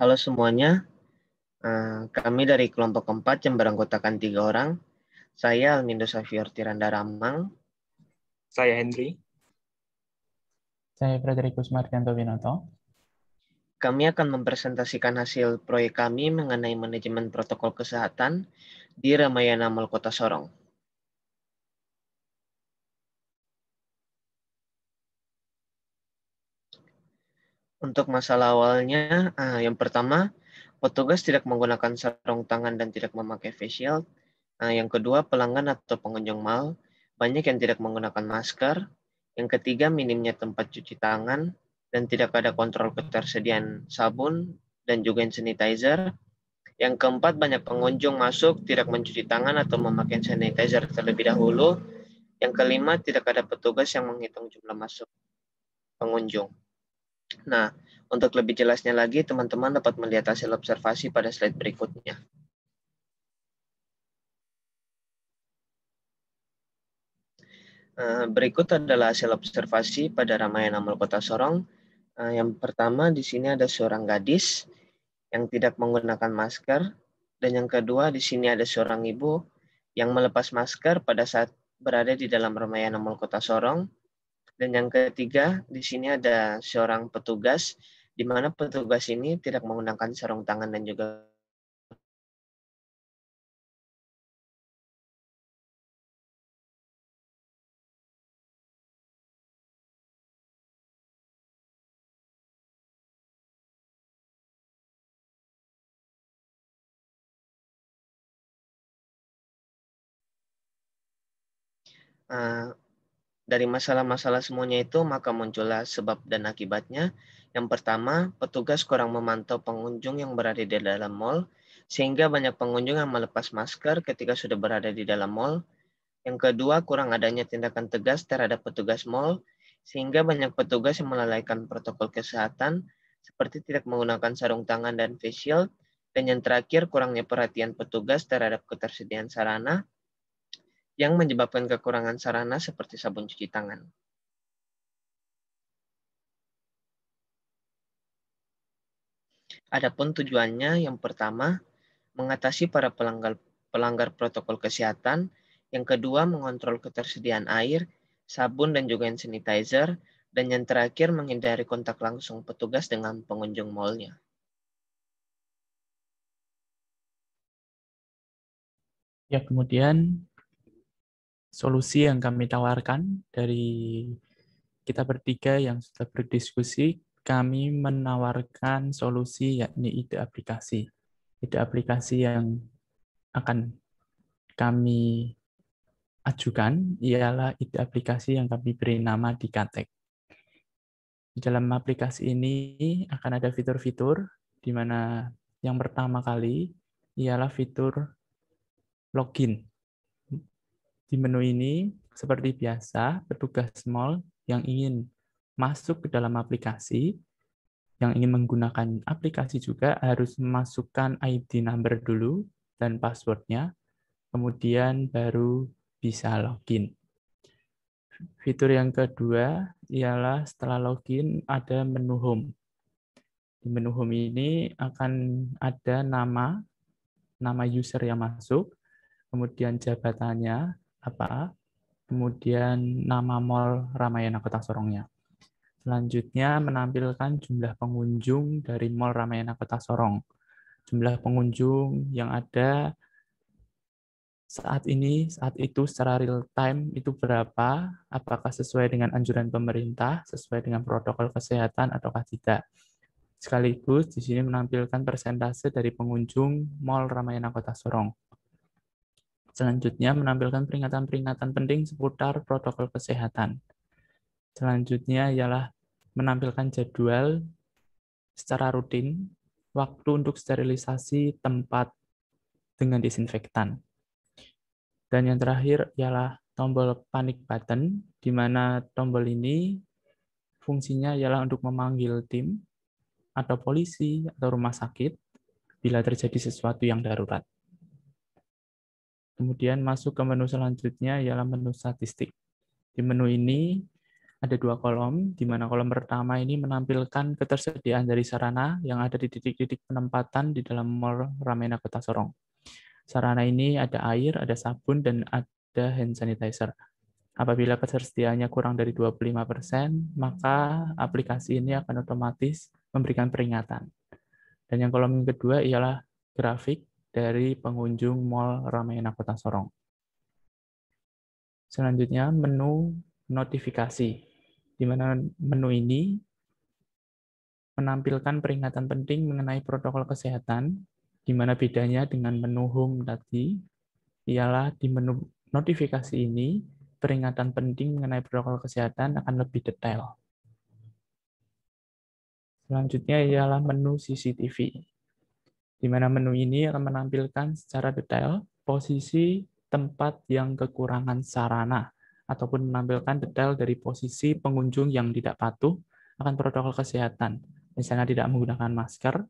Halo semuanya, kami dari kelompok 4 yang beranggotakan 3 orang. Saya Almindo Safior Tiranda Ramang. Saya Henry. Saya Frederikus Mardianto Winoto. Kami akan mempresentasikan hasil proyek kami mengenai manajemen protokol kesehatan di Ramayana Mall Kota Sorong. Untuk masalah awalnya, yang pertama, petugas tidak menggunakan sarung tangan dan tidak memakai face shield. Yang kedua, pelanggan atau pengunjung mall banyak yang tidak menggunakan masker. Yang ketiga, minimnya tempat cuci tangan dan tidak ada kontrol ketersediaan sabun dan juga hand sanitizer. Yang keempat, banyak pengunjung masuk tidak mencuci tangan atau memakai sanitizer terlebih dahulu. Yang kelima, tidak ada petugas yang menghitung jumlah masuk pengunjung. Nah, untuk lebih jelasnya lagi, teman-teman dapat melihat hasil observasi pada slide berikutnya. Berikut adalah hasil observasi pada Ramayana Mall Kota Sorong. Yang pertama, di sini ada seorang gadis yang tidak menggunakan masker. Dan yang kedua, di sini ada seorang ibu yang melepas masker pada saat berada di dalam Ramayana Mall Kota Sorong. Dan yang ketiga, di sini ada seorang petugas, di mana petugas ini tidak menggunakan sarung tangan dan juga dari masalah-masalah semuanya itu, maka muncullah sebab dan akibatnya. Yang pertama, petugas kurang memantau pengunjung yang berada di dalam mall, sehingga banyak pengunjung yang melepas masker ketika sudah berada di dalam mall. Yang kedua, kurang adanya tindakan tegas terhadap petugas mall, sehingga banyak petugas yang melalaikan protokol kesehatan, seperti tidak menggunakan sarung tangan dan face shield. Dan yang terakhir, kurangnya perhatian petugas terhadap ketersediaan sarana, yang menyebabkan kekurangan sarana seperti sabun cuci tangan. Adapun tujuannya, yang pertama, mengatasi para pelanggar protokol kesehatan. Yang kedua, mengontrol ketersediaan air, sabun, dan juga hand sanitizer. Dan yang terakhir, menghindari kontak langsung petugas dengan pengunjung mall-nya. Ya, kemudian solusi yang kami tawarkan dari kita bertiga yang sudah berdiskusi, kami menawarkan solusi yakni ide aplikasi. Ide aplikasi yang akan kami ajukan ialah ide aplikasi yang kami beri nama Dikatek. Di dalam aplikasi ini akan ada fitur-fitur di mana yang pertama kali ialah fitur login. Di menu ini, seperti biasa, petugas mall yang ingin masuk ke dalam aplikasi, yang ingin menggunakan aplikasi juga harus memasukkan ID number dulu dan passwordnya, kemudian baru bisa login. Fitur yang kedua ialah setelah login ada menu home. Di menu home ini akan ada nama user yang masuk, kemudian jabatannya apa, kemudian nama mall Ramayana Kota Sorongnya. Selanjutnya menampilkan jumlah pengunjung dari mall Ramayana Kota Sorong. Jumlah pengunjung yang ada saat ini, saat itu secara real time itu berapa, apakah sesuai dengan anjuran pemerintah, sesuai dengan protokol kesehatan ataukah tidak. Sekaligus di sini menampilkan persentase dari pengunjung Mall Ramayana Kota Sorong. Selanjutnya menampilkan peringatan-peringatan penting seputar protokol kesehatan. Selanjutnya ialah menampilkan jadwal secara rutin, waktu untuk sterilisasi tempat dengan disinfektan. Dan yang terakhir ialah tombol panic button, di mana tombol ini fungsinya ialah untuk memanggil tim atau polisi atau rumah sakit bila terjadi sesuatu yang darurat. Kemudian masuk ke menu selanjutnya ialah menu statistik. Di menu ini ada 2 kolom, di mana kolom pertama ini menampilkan ketersediaan dari sarana yang ada di titik-titik penempatan di dalam Mall Ramayana Kota Sorong. Sarana ini ada air, ada sabun, dan ada hand sanitizer. Apabila ketersediaannya kurang dari 25%, maka aplikasi ini akan otomatis memberikan peringatan. Dan yang kolom kedua ialah grafik dari pengunjung Mall Ramayana Kota Sorong. Selanjutnya, menu notifikasi, di mana menu ini menampilkan peringatan penting mengenai protokol kesehatan, di mana bedanya dengan menu home tadi, ialah di menu notifikasi ini, peringatan penting mengenai protokol kesehatan akan lebih detail. Selanjutnya ialah menu CCTV, di mana menu ini akan menampilkan secara detail posisi tempat yang kekurangan sarana, ataupun menampilkan detail dari posisi pengunjung yang tidak patuh akan protokol kesehatan, misalnya tidak menggunakan masker,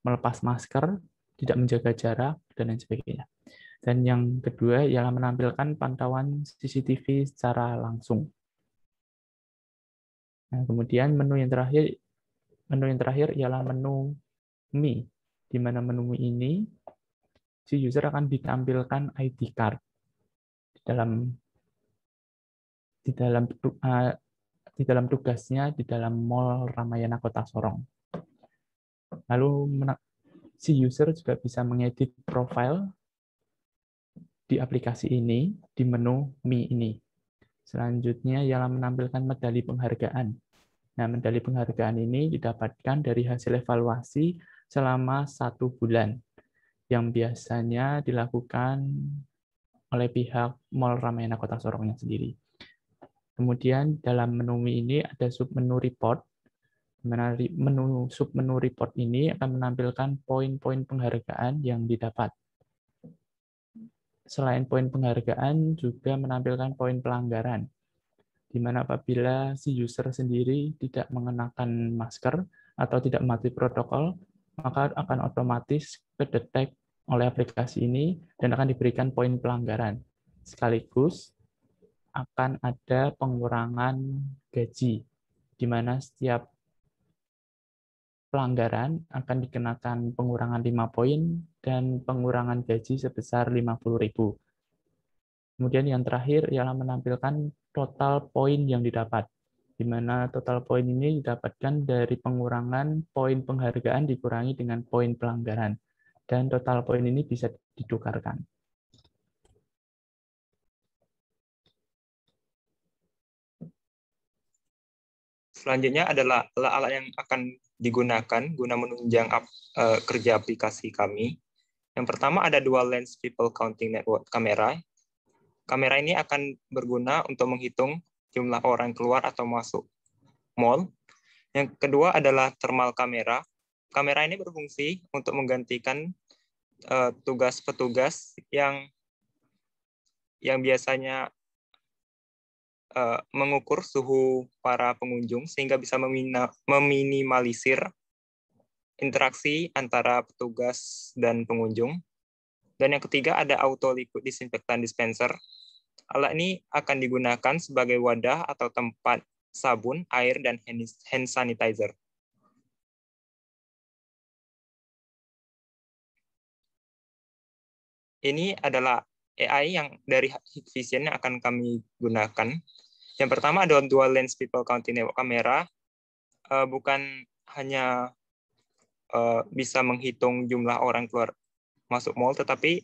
melepas masker, tidak menjaga jarak, dan lain sebagainya. Dan yang kedua ialah menampilkan pantauan CCTV secara langsung. Nah, kemudian menu yang terakhir ialah menu Mi, di mana menu Mi ini si user akan ditampilkan ID card di dalam tugasnya di dalam Mall Ramayana Kota Sorong. Lalu si user juga bisa mengedit profile di aplikasi ini di menu Mi ini. Selanjutnya ialah menampilkan medali penghargaan. Nah, medali penghargaan ini didapatkan dari hasil evaluasi selama 1 bulan, yang biasanya dilakukan oleh pihak Mall Ramayana Kota Sorongnya sendiri. Kemudian dalam menu ini ada submenu report, di mana submenu report ini akan menampilkan poin-poin penghargaan yang didapat. Selain poin penghargaan, juga menampilkan poin pelanggaran, di mana apabila si user sendiri tidak mengenakan masker atau tidak mematuhi protokol, maka akan otomatis kedetek oleh aplikasi ini dan akan diberikan poin pelanggaran. Sekaligus akan ada pengurangan gaji, di mana setiap pelanggaran akan dikenakan pengurangan 5 poin dan pengurangan gaji sebesar 50.000. Kemudian yang terakhir ialah menampilkan total poin yang didapat, di mana total poin ini didapatkan dari pengurangan poin penghargaan dikurangi dengan poin pelanggaran, dan total poin ini bisa ditukarkan. Selanjutnya adalah alat yang akan digunakan guna menunjang kerja aplikasi kami. Yang pertama ada dual lens people counting network kamera. Kamera ini akan berguna untuk menghitung jumlah orang keluar atau masuk mall. Yang kedua adalah thermal kamera. Kamera ini berfungsi untuk menggantikan tugas petugas yang biasanya mengukur suhu para pengunjung sehingga bisa meminimalisir interaksi antara petugas dan pengunjung. Dan yang ketiga ada auto liquid disinfektan dispenser. Alat ini akan digunakan sebagai wadah atau tempat sabun, air, dan hand sanitizer. Ini adalah AI yang dari Hikvision yang akan kami gunakan. Yang pertama adalah dual lens people counting network kamera. Bukan hanya bisa menghitung jumlah orang keluar masuk mall, tetapi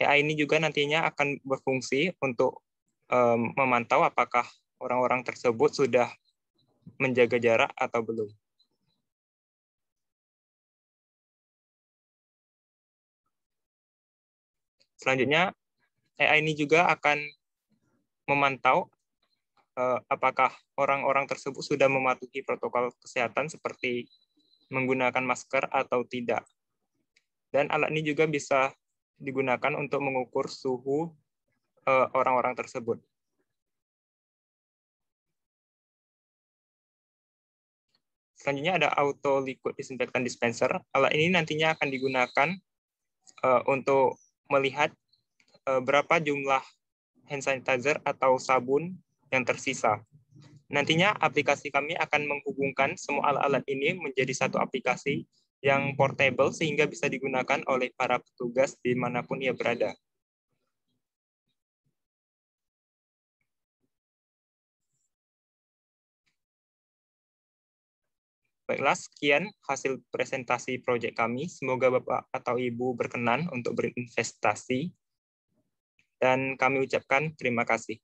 AI ini juga nantinya akan berfungsi untuk memantau apakah orang-orang tersebut sudah menjaga jarak atau belum. Selanjutnya, AI ini juga akan memantau apakah orang-orang tersebut sudah mematuhi protokol kesehatan seperti menggunakan masker atau tidak. Dan alat ini juga bisa digunakan untuk mengukur suhu orang-orang tersebut. Selanjutnya ada auto liquid disinfektan dispenser. Alat ini nantinya akan digunakan untuk melihat berapa jumlah hand sanitizer atau sabun yang tersisa. Nantinya aplikasi kami akan menghubungkan semua alat-alat ini menjadi satu aplikasi yang portable sehingga bisa digunakan oleh para petugas dimanapun ia berada. Baiklah, sekian hasil presentasi proyek kami. Semoga Bapak atau Ibu berkenan untuk berinvestasi. Dan kami ucapkan terima kasih.